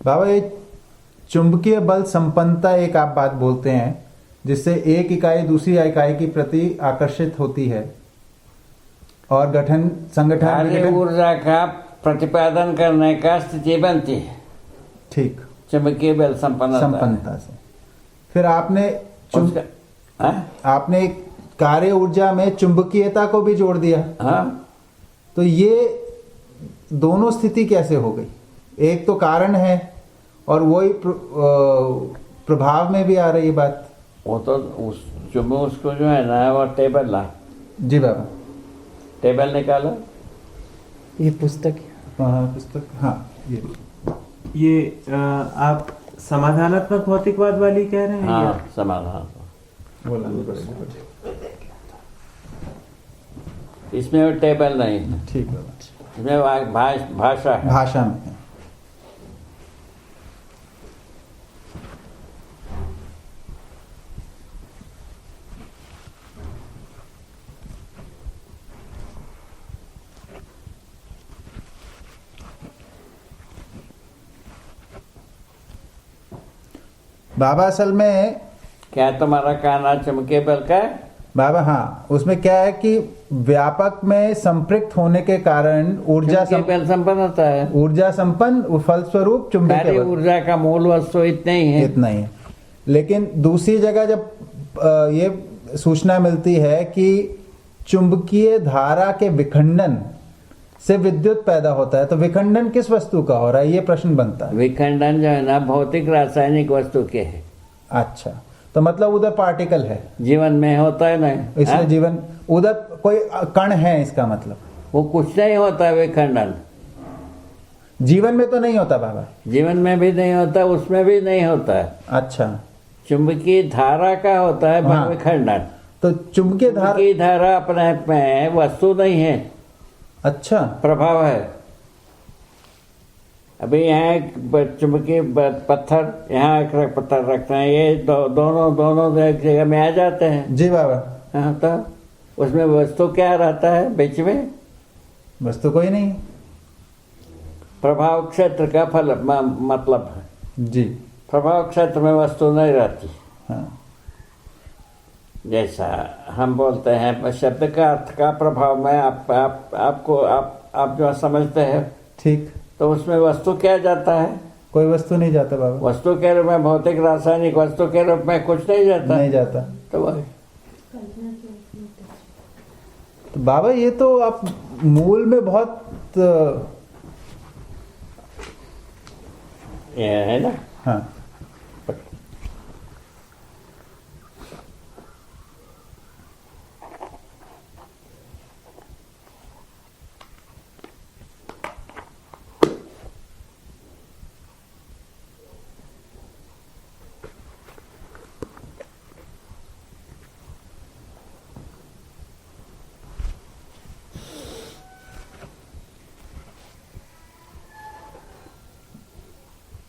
बाबा ये चुंबकीय बल संपन्नता एक आप बात बोलते हैं जिससे एक इकाई दूसरी इकाई की प्रति आकर्षित होती है और गठन संगठन कार्य ऊर्जा का प्रतिपादन करने का स्थिति बनती है। ठीक, चुंबकीय बल संपन्नता से। फिर आपने आपने कार्य ऊर्जा में चुंबकीयता को भी जोड़ दिया। हाँ, तो ये दोनों स्थिति कैसे हो गई? एक तो कारण है और वही प्रभाव में भी आ रही है बात। वो तो उसको जो है ना वो टेबल ला। जी बाबा, टेबल निकालो। ये पुस्तक पुस्तक, हाँ ये आप समाधानात्मक भौतिकवाद वाली कह रहे हैं? हाँ, समाधान बोला। इसमें वो टेबल नहीं है। ठीक बाबा, इसमें भाषा है। भाषा में है। बाबा असल में क्या तुम्हारा कहना चुंबकीय बल का है? बाबा हाँ, उसमें क्या है कि व्यापक में संपृक्त होने के कारण ऊर्जा बल संपन्न होता है। ऊर्जा संपन्न फलस्वरूप चुंबकीय बल ऊर्जा का मूल वस्तु इतना ही है। इतना ही है। लेकिन दूसरी जगह जब ये सूचना मिलती है कि चुंबकीय धारा के विखंडन से विद्युत पैदा होता है, तो विखंडन किस वस्तु का हो रहा है, ये प्रश्न बनता है। विखंडन जो है ना भौतिक रासायनिक वस्तु के है। अच्छा, तो मतलब उधर पार्टिकल है, जीवन में होता है नहीं, इसलिए जीवन उधर कोई कण है, इसका मतलब वो कुछ नहीं होता है। विखंडन जीवन में तो नहीं होता बाबा? जीवन में भी नहीं होता, उसमें भी नहीं होता है। अच्छा, चुंबकीय धारा का होता है हाँ। विखंडन। तो चुंबकीय धारा अपने आप में वस्तु नहीं है। अच्छा, प्रभाव है। अभी यहाँ एक चुंबकीय पत्थर, यहाँ एक पत्थर रखते हैं, ये दोनों एक जगह में आ जाते हैं। जी बाबा। हाँ, तो उसमें वस्तु क्या रहता है बीच में? वस्तु कोई नहीं। प्रभाव क्षेत्र का फल मतलब है। जी, प्रभाव क्षेत्र में वस्तु नहीं रहती। हाँ। जैसा हम बोलते हैं शब्द का अर्थ का प्रभाव में आप जो समझते हैं, ठीक, तो उसमें वस्तु क्या जाता है? कोई वस्तु नहीं जाता बाबा। वस्तु के रूप में भौतिक रासायनिक वस्तु के रूप में कुछ नहीं जाता। नहीं जाता। तो बाबा ये तो आप मूल में बहुत ये है ना। हाँ,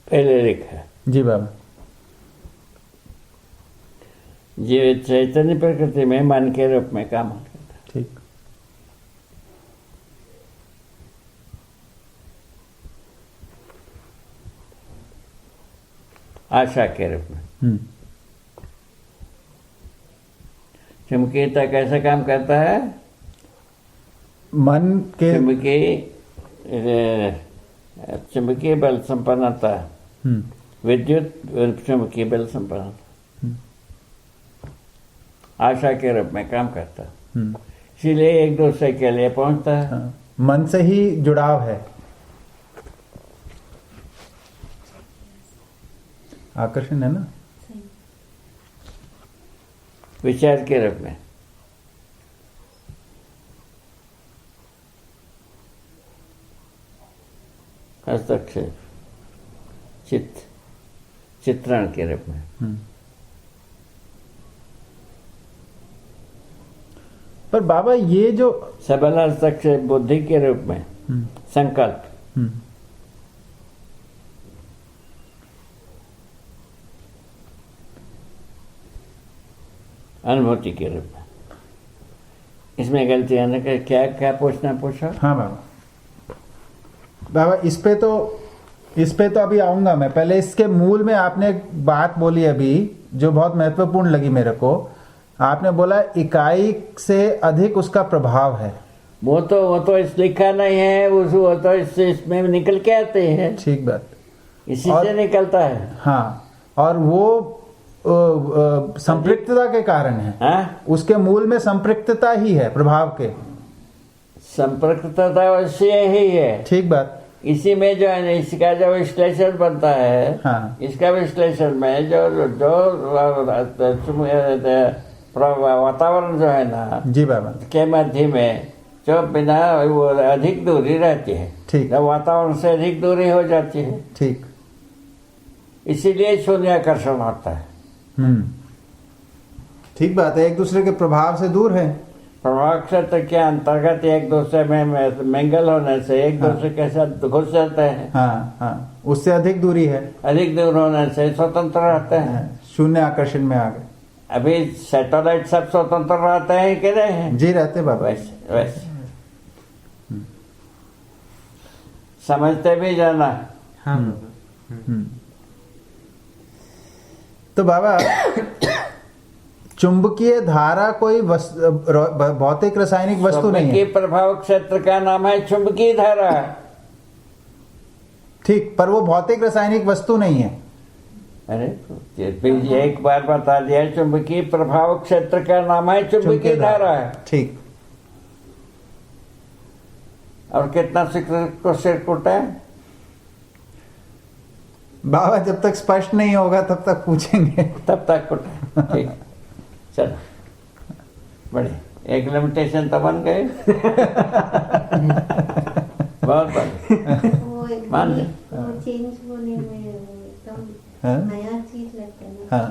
पहले लिखा है। जी बाबा। जीवित चैतन्य प्रकृति में मन के रूप में काम करता है। ठीक, आशा के रूप में। चुंबकीयता कैसे काम करता है? मन के चुंबकीय बल संपन्नता, विद्युत चुंबकीय बल संपन्नता आशा के रूप में काम करता है। इसीलिए एक दूसरे के लिए पहुंचता है। हाँ, मन से ही जुड़ाव है, आकर्षण है ना। विचार के रूप में हस्तक्षेप, चित्रण के रूप में। पर बाबा ये जो सबल हस्तक्षेप बुद्धि के रूप में, संकल्प, अनुभूति के रूप में। इसमें गलती आने का क्या पूछा? हाँ बाबा। बाबा इस पे तो इस पे तो अभी आऊंगा मैं। पहले इसके मूल में आपने एक बात बोली अभी जो बहुत महत्वपूर्ण लगी मेरे को। आपने बोला इकाई से अधिक उसका प्रभाव है। वो तो इस लिखा नहीं है, वो तो इसमें निकल के आते हैं। ठीक बात। इसी और- से निकलता है। हाँ, और वो संपृक्तता के कारण है। हाँ, उसके मूल में संपृक्तता ही है, प्रभाव के। संपर्कता अवश्य ही है। ठीक बात। इसी में जो है ना, इसका जो विश्लेषण बनता है, हाँ। इसका विश्लेषण में जो वातावरण जो है ना जी बाबा। के मध्य में जो बिना वो अधिक दूरी रहती है, ठीक। जब वातावरण से अधिक दूरी हो जाती है, ठीक। इसीलिए शून्याकर्षण होता है। ठीक बात है, एक दूसरे के प्रभाव से दूर है। प्रभाव क्षेत्र के अंतर्गत एक दूसरे में मिंगल होने से एक दूसरे के साथ घुस जाते हैं। हाँ हाँ, उससे अधिक दूरी है। अधिक दूर होने से स्वतंत्र रहते हैं। शून्य आकर्षण में आ गए। अभी सैटेलाइट सब स्वतंत्र रहते हैं कि नहीं है? जी रहते बाबा। वैसे समझते भी जाना। हाँ बाबा। तो बाबा चुंबकीय धारा कोई भौतिक रासायनिक वस्तु नहीं चुंबकीय है। प्रभाव क्षेत्र का नाम है चुंबकीय धारा। ठीक, पर वो भौतिक रासायनिक वस्तु नहीं है। अरे ये एक बार बता दिया, चुंबकीय प्रभाव क्षेत्र का नाम है चुंबकीय धारा। ठीक। और कितना सिर कुटा है बाबा? जब तक स्पष्ट नहीं होगा तब तक पूछेंगे। तब तक कुटा। ठीक, चलो बढ़िया, एक लिमिटेशन तो बन गए। बहुत बढ़िया, मान ले। वो चेंज होने में एकदम हाँ? नया चीज लगता है ना। हाँ।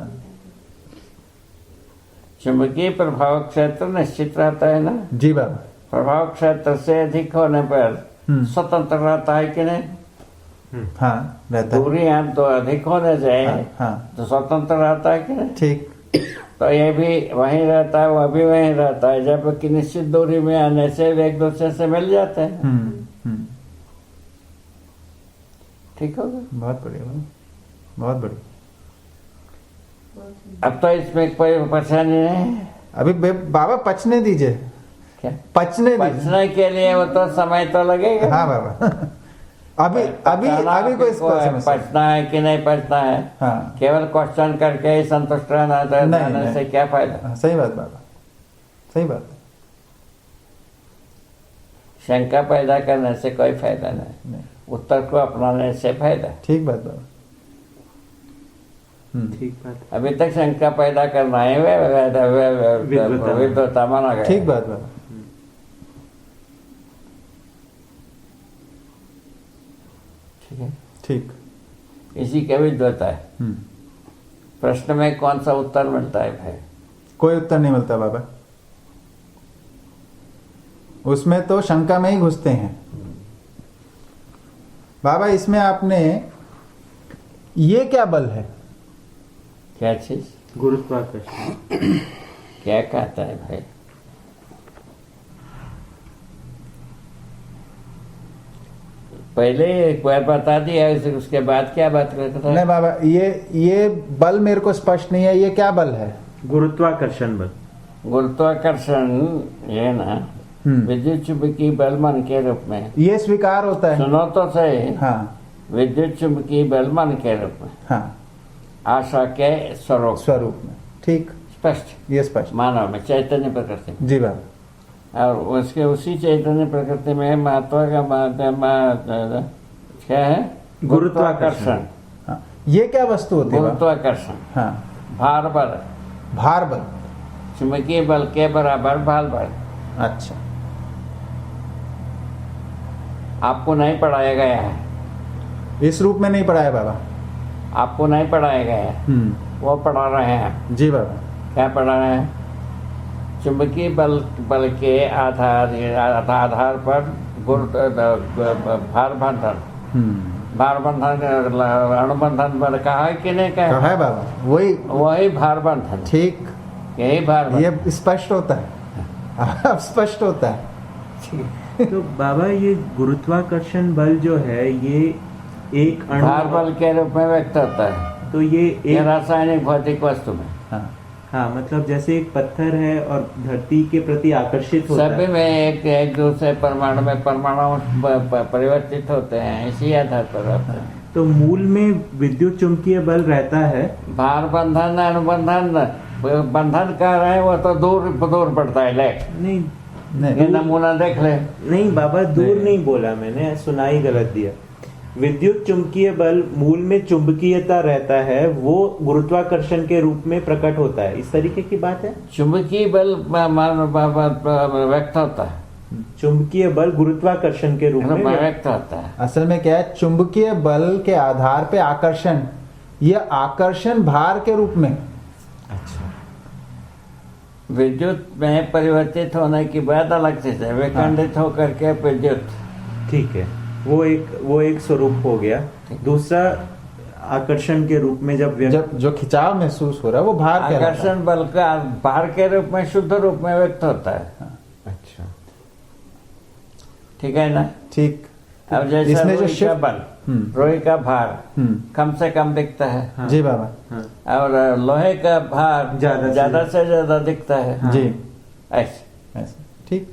चुंबकीय प्रभाव क्षेत्र निश्चित रहता है ना। जी बाबा। प्रभाव क्षेत्र से अधिक होने पर स्वतंत्र रहता है कि नहीं? हाँ, रहता है। दूरी यहाँ तो अधिक होने से हाँ। तो स्वतंत्र रहता है कि नहीं? ठीक। तो ये भी वहीं रहता है, वह भी वहीं रहता है, जबकि निश्चित दूरी में आने से एक दूसरे से मिल जाते हैं। ठीक होगा। बहुत बढ़िया बाबा, बहुत बढ़िया। अब तो इसमें कोई परेशानी नहीं है। अभी बाबा पचने दीजिए। क्या पचने दीजिए। पचने के लिए वो तो समय तो लगेगा। हाँ बाबा। अभी अभी अभी कोई समस्या पचना है कि नहीं पचना है, हाँ। केवल क्वेश्चन करके ही संतुष्ट रहना जाने से क्या फायदा? हाँ, सही बात बाबा, सही बात। शंका पैदा करने से कोई फायदा नहीं, उत्तर को अपनाने से फायदा। ठीक बात बाबा। ठीक बात। अभी तक शंका पैदा करना है विद्वता माना गया। ठीक बात बाबा। ठीक है, ठीक। इसी का विद्वता है। प्रश्न में कौन सा उत्तर मिलता है भाई? कोई उत्तर नहीं मिलता बाबा, उसमें तो शंका में ही घुसते हैं बाबा। इसमें आपने ये क्या बल है? क्या चीज? गुरुत्वाकर्षण। क्या कहता है भाई? पहले एक बार बता दिया, उसके बाद क्या बात करता है? नहीं बाबा, ये बल मेरे को स्पष्ट नहीं है। ये क्या बल है? गुरुत्वाकर्षण बल। गुरुत्वाकर्षण ये ना विद्युत चुंबकीय बल मन के रूप में ये स्वीकार होता है। सुनो तो सही। हाँ विद्युत चुंबकीय बल मन के रूप में, हाँ, आशा के स्वरूप में। ठीक, स्पष्ट। ये स्पष्ट। मानव में चैतन्य प्रकृति में, जी बाबा। और उसके उसी चैतन्य प्रकृति में महत्व का क्या है? गुरुत्वाकर्षण। हाँ, ये क्या वस्तु होती है बाबा? गुरुत्वाकर्षण हाँ, भार बल, भार बल। चुंबकीय बल के बराबर भार बल। अच्छा, आपको नहीं पढ़ाया गया है, इस रूप में नहीं पढ़ाया बाबा। आपको नहीं पढ़ाया गया है, वो पढ़ा रहे हैं। जी बाबा। क्या पढ़ा रहे हैं? चुंबकीय बल के आधार पर भार बंधन, भार बंधन अणुबंधन बल कहा है कि नहीं कहा? है बाबा, वही भार बंधन। ठीक, यही भार बंधन। ये स्पष्ट होता है। अब स्पष्ट होता है। तो बाबा ये गुरुत्वाकर्षण बल जो है ये एक अणु भार बल के रूप में व्यक्त होता है। तो ये ये एक रासायनिक भौतिक वस्तु में हाँ हाँ मतलब जैसे एक पत्थर है और धरती के प्रति आकर्षित होता सभी है। में एक दूसरे परमाणु में परमाणु परिवर्तित होते हैं, इसी आधार पर होते हैं। तो मूल में विद्युत चुंबकीय बल रहता है। भार बंधन अनुबंधन बंधन कर रहे हैं वो तो दूर दूर पड़ता है। ले नहीं नहीं ये नमूना देख ले। नहीं बाबा, दूर नहीं बोला मैंने, सुनाई गलत दिया। विद्युत चुंबकीय बल मूल में चुंबकीयता रहता है, वो गुरुत्वाकर्षण के रूप में प्रकट होता है, इस तरीके की बात है। चुंबकीय बल व्यक्त होता है, चुंबकीय बल गुरुत्वाकर्षण के रूप में व्यक्त होता है। असल में क्या है, चुंबकीय बल के आधार पे आकर्षण, यह आकर्षण भार के रूप में। अच्छा विद्युत में परिवर्तित होने की बात अलग चीज है, विखंडित होकर के विद्युत। ठीक है, वो एक स्वरूप हो गया। दूसरा आकर्षण के रूप में जब जब जो खिंचाव महसूस हो रहा है वो भार कहलाता है। आकर्षण बल का भार के रूप में शुद्ध रूप में व्यक्त होता है। अच्छा ठीक है ना। ठीक। अब जैसे इसमें जो रोई का शिफ्ट बल, रोई का भार कम से कम दिखता है। हाँ। जी बाबा। हाँ। और लोहे का भार ज्यादा से ज्यादा दिखता है। हाँ। जी ऐसे ऐसे ठीक।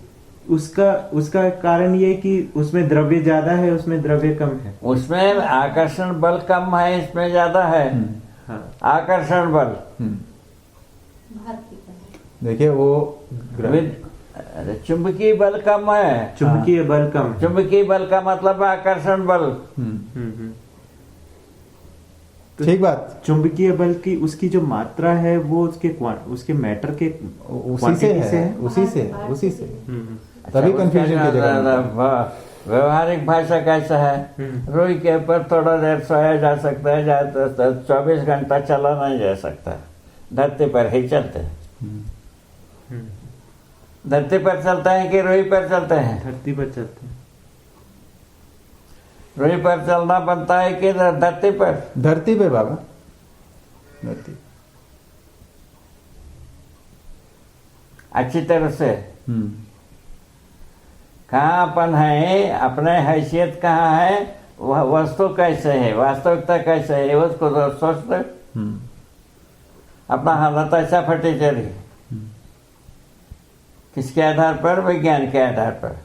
उसका कारण ये कि उसमें द्रव्य ज्यादा है, उसमें द्रव्य कम है। उसमें आकर्षण बल कम है, इसमें ज्यादा है। हाँ। आकर्षण बल भारती का देखिए वो चुंबकीय बल कम है। चुंबकीय बल कम। चुंबकीय बल का मतलब आकर्षण बल। तो ठीक बात। चुंबकीय बल की उसकी जो मात्रा है वो उसके मैटर के उसी से है, उसी से तभी कंफ्यूजन की जगह। व्यवहारिक भाषा कैसा है, रुई के ऊपर थोड़ा देर सोया जा सकता है, 24 घंटा चला नहीं जा सकता, धरती पर ही चलते। धरती पर चलते हैं कि रुई पर चलते हैं? धरती पर चलते हैं। रुई पर चलना बनता है कि धरती पर? धरती पे बाबा, धरती। अच्छी तरह से कहाँ अपन है, अपने हैसियत कहाँ है, वह वस्तु कैसे है, वास्तविकता कैसे है, उसको तो सोचते। अपना हालत ऐसा फटी चली किसके आधार पर? विज्ञान के आधार पर।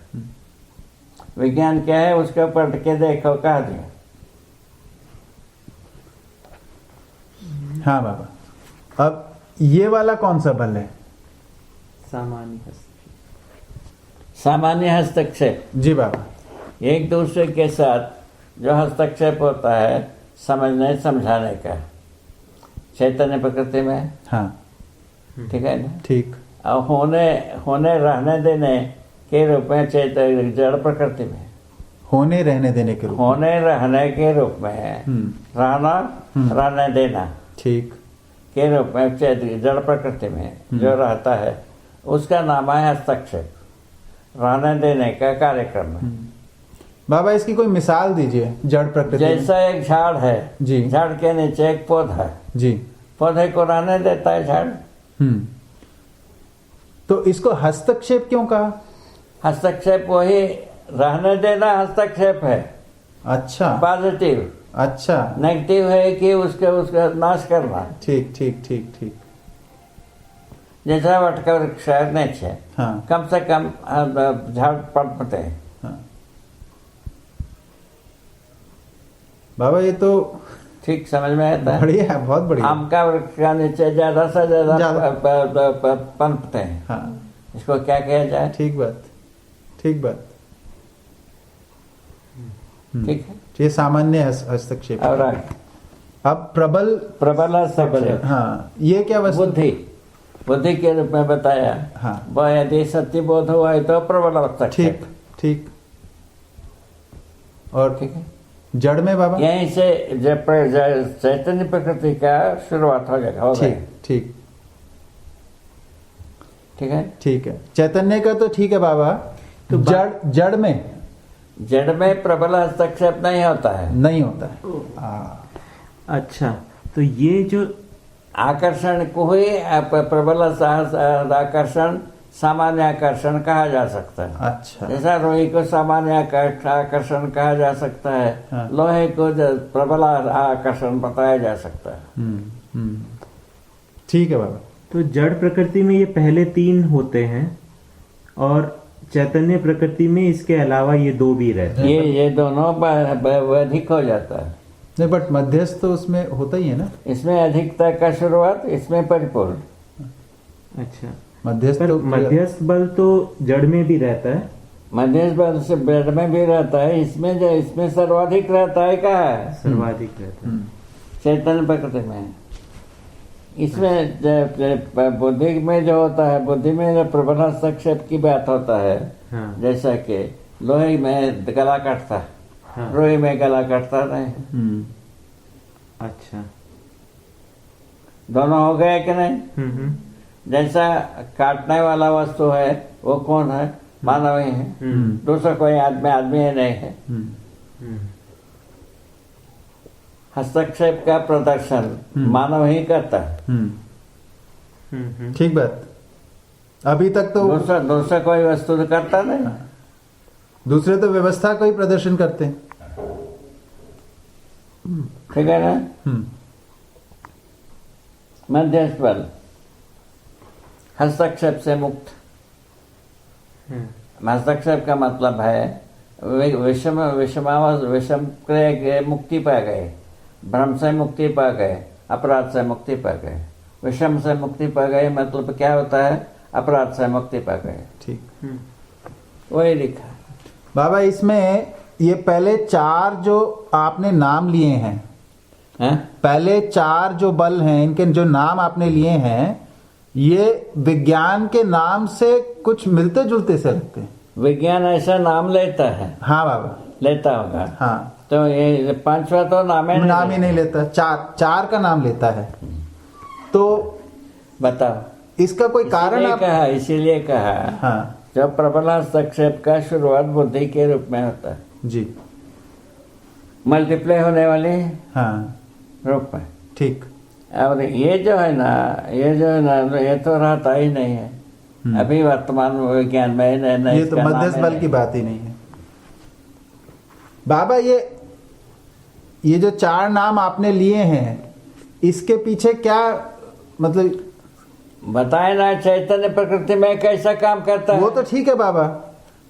विज्ञान क्या है उसको पढ़ के देखो, कहा दिया। हाँ बाबा। अब ये वाला कौन सा बल है? सामान्य हस्तक्षेप। सामान्य हस्तक्षेप। जी बाबा। एक दूसरे के साथ जो हस्तक्षेप होता है समझने समझाने का, चैतन्य प्रकृति में। हाँ ठीक है ना। ठीक। और होने रहने देने के रूप में चैतन्य जड़ प्रकृति में। होने रहने देने के रूप में। होने रहने के रूप में, रहना रहने देना ठीक के रूप में चैतन्य जड़ प्रकृति में जो रहता है उसका नाम है हस्तक्षेप, रहने देने का कार्यक्रम में। बाबा इसकी कोई मिसाल दीजिए जड़ प्रकृति में। जैसा एक झाड़ है जी। झाड़ के नीचे एक पौधा है, जी। पौधे को रहने देता है झाड़। तो इसको हस्तक्षेप क्यों कहा? हस्तक्षेप वही रहने देना हस्तक्षेप है। अच्छा पॉजिटिव। अच्छा नेगेटिव है कि उसका नाश करना। ठीक ठीक ठीक ठीक। जैसा वट का वृक्ष है नीचे, हाँ कम से कम झाड़ पड़ते हैं। हाँ भाई ये तो ठीक समझ में आता है? बढ़िया है, बहुत बढ़िया। आम का वृक्ष का नीचे ज्यादा से ज्यादा पनपते हैं। हाँ इसको क्या कहा जाए? ठीक बात, ठीक बात। ठीक है। ये सामान्य हस्तक्षेप। और आगे अब प्रबल हस्तक्षेप। हाँ ये क्या वस्तु? बुद्धि के रूप में बताया। हाँ वह यदि सत्य बोध हुआ है तो प्रबल हस्तक्षेप। ठीक ठीक। और ठीक है। जड़ में बाबा? यहीं से चैतन्य प्रकृति का शुरुआत हो जाएगा। ठीक ठीक ठीक है। ठीक है। चैतन्य का तो ठीक है बाबा। तो जड़ में प्रबल हस्तक्षेप नहीं होता है। नहीं होता है। अच्छा, तो ये जो आकर्षण को ही प्रबल आकर्षण सामान्य आकर्षण कहा जा सकता है। अच्छा। जैसा रोई को सामान्य आकर्षण कहा जा सकता है, हाँ। लोहे को प्रबल आकर्षण बताया जा सकता है। हम्म। ठीक है बाबा। तो जड़ प्रकृति में ये पहले 3 होते हैं और चैतन्य प्रकृति में इसके अलावा ये 2 भी रहते हैं। ये दोनों अधिक हो जाता है। नहीं, बट मध्यस्थ तो उसमें होता ही है ना। इसमें अधिकता का शुरुआत, इसमें परिपूर्ण। अच्छा, मध्यस्थ पर तो मध्यस्थ बल तो जड़ में भी रहता है। मध्यस्थ बल से बेड में भी रहता है, इसमें सर्वाधिक रहता है। कहा है सर्वाधिक रहता है। चैतन्य प्रकृति में। इसमें बुद्धि में जो होता है, बुद्धि में जो प्रबल हस्तक्षेप की बात होता है, हाँ। जैसा कि लोहे में गला कटता, हाँ। रोई में गला कटता नहीं। अच्छा। दोनों हो गए कि नहीं? हम्म। जैसा काटने वाला वस्तु है वो कौन है? मानव ही है। दूसरा कोई आदमी ही नहीं है। हस्तक्षेप का प्रदर्शन मानव ही करता है। ठीक बात। अभी तक तो दूसरा कोई वस्तु तो करता नहीं। दूसरे तो व्यवस्था को ही प्रदर्शन करते हैं। ठीक है ना? मध्यस्थ बल हस्तक्षेप से मुक्त। हस्तक्षेप का मतलब है विषम क्रिया के मुक्ति पा गए, भ्रम से मुक्ति पा गए, अपराध से मुक्ति पा गए। विषम से मुक्ति पा गए मतलब क्या होता है? अपराध से मुक्ति पा गए। ठीक। वही लिखा बाबा। इसमें ये पहले 4 जो आपने नाम लिए हैं, पहले 4 जो बल हैं, इनके जो नाम आपने लिए हैं, ये विज्ञान के नाम से कुछ मिलते जुलते से लगते हैं। विज्ञान ऐसा नाम लेता है। हाँ बाबा, लेता होगा। हाँ। तो ये 5वां तो नाम ही नहीं लेता। 4 का नाम लेता है। तो बताओ इसका कोई कारण आप... इसीलिए कहा हाँ। जब प्रबल हस्तक्षेप का शुरुआत बुद्धि के रूप में होता है जी, मल्टीप्लाई होने वाले हाँ, रूप में। ठीक। और ये जो है ना, ये तो रहता ही नहीं है अभी वर्तमान विज्ञान में। ये तो मध्यस्थ बल की बात ही नहीं है बाबा। ये जो 4 नाम आपने लिए हैं, इसके पीछे क्या मतलब बताए ना? चैतन्य प्रकृति में कैसा काम करता है वो तो ठीक है बाबा,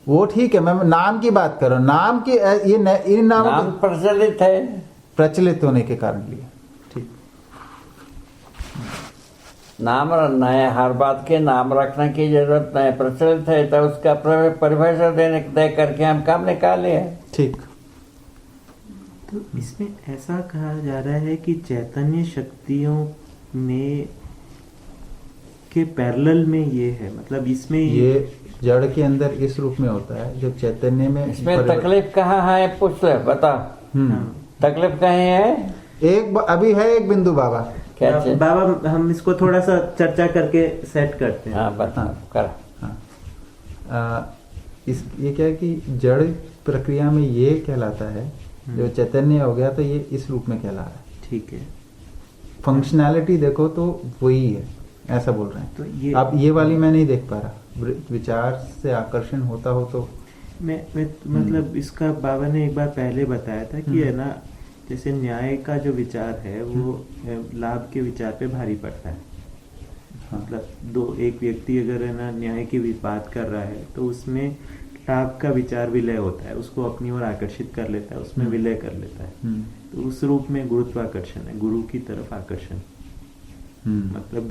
वो ठीक है। मैं नाम की बात कर रहा हूं। नाम की इन नाम प्रचलित है, प्रचलित होने के कारण लिए। ठीक। नाम नया, हर बात के नाम रखने की जरूरत नहीं। प्रचलित है तो उसका परिभाषा दे करके हम काम निकाले हैं। ठीक। तो इसमें ऐसा कहा जा रहा है कि चैतन्य शक्तियों में के पैरेलल में ये है, मतलब इसमें ये जड़ के अंदर इस रूप में होता है जब चैतन्य में। इसमें तकलीफ कहाँ है? पूछ ले, बताओ। तकलीफ कहीं है? अभी है एक बिंदु बाबा। क्या बाबा, हम इसको थोड़ा सा चर्चा करके सेट करते हैं। हाँ, बता कर। ये क्या है कि जड़ प्रक्रिया में ये कहलाता है, जो चैतन्य हो गया तो ये इस रूप में कहला रहा है। ठीक है। फंक्शनैलिटी देखो तो वही है, ऐसा बोल रहे हैं। तो ये अब ये वाली मैं नहीं देख पा रहा। विचार से आकर्षण होता हो तो मैं मतलब इसका बाबा ने एक बार पहले बताया था कि है ना, जैसे न्याय का जो विचार है वो लाभ के विचार पे भारी पड़ता है। मतलब एक व्यक्ति अगर है ना न्याय की बात कर रहा है तो उसमें लाभ का विचार विलय होता है, उसको अपनी ओर आकर्षित कर लेता है, उसमें विलय कर लेता है। तो उस रूप में गुरुत्वाकर्षण है, गुरु की तरफ आकर्षण। मतलब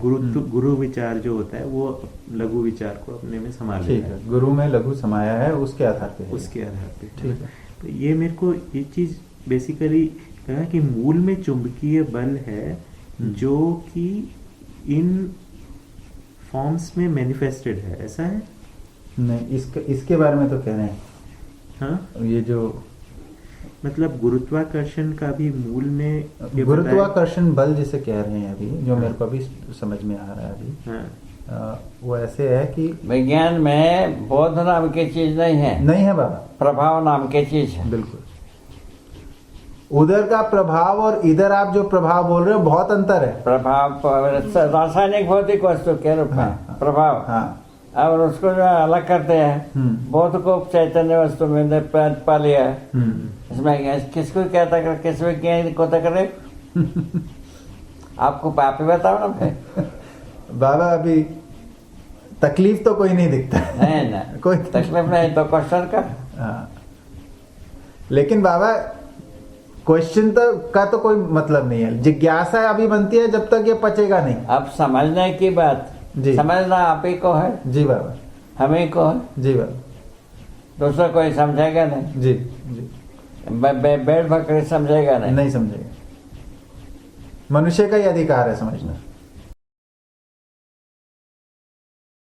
गुरु विचार जो होता है वो लघु विचार को अपने में समा लेता है। गुरु में लघु समाया है, उसके आधार पे। उसके आधार पे ठीक है। तो ये मेरे को ये चीज बेसिकली लगा कि मूल में चुंबकीय बल है जो कि इन फॉर्म्स में मैनिफेस्टेड है, ऐसा है? नहीं, इसके बारे में तो कह रहे हैं। हाँ, ये जो मतलब गुरुत्वाकर्षण का भी मूल में गुरुत्वाकर्षण बल जिसे कह रहे हैं अभी, जो मेरे को अभी समझ में आ रहा है अभी। हाँ। वो ऐसे है कि विज्ञान में बोध नाम की चीज नहीं है बाबा, प्रभाव नाम की चीज है। बिल्कुल। उधर का प्रभाव और इधर आप जो प्रभाव बोल रहे हो बहुत अंतर है। प्रभाव रासायनिक भौतिक वस्तु के रूप में। हाँ, प्रभाव। हाँ, और उसको जो है अलग करते हैं। बोध को चैतन्य वस्तु में पा लिया है। इसमें किसको कहता कर, किसमें क्या कोता करे? आपको आप ही बताओ ना भाई। बाबा अभी तकलीफ तो कोई नहीं दिखता नहीं ना, कोई तकलीफ नहीं तो क्वेश्चन का। हाँ। लेकिन बाबा क्वेश्चन का तो कोई मतलब नहीं है, जिज्ञासा अभी बनती है जब तक ये पचेगा नहीं। अब समझने की बात, जी। समझना आप ही को है, जी बाबा, हम ही को है, जी बाबा, दूसरा कोई समझेगा नहीं। जी जी, बेड़ बकरी समझेगा नहीं। नहीं समझेगा। मनुष्य का ही अधिकार है समझना।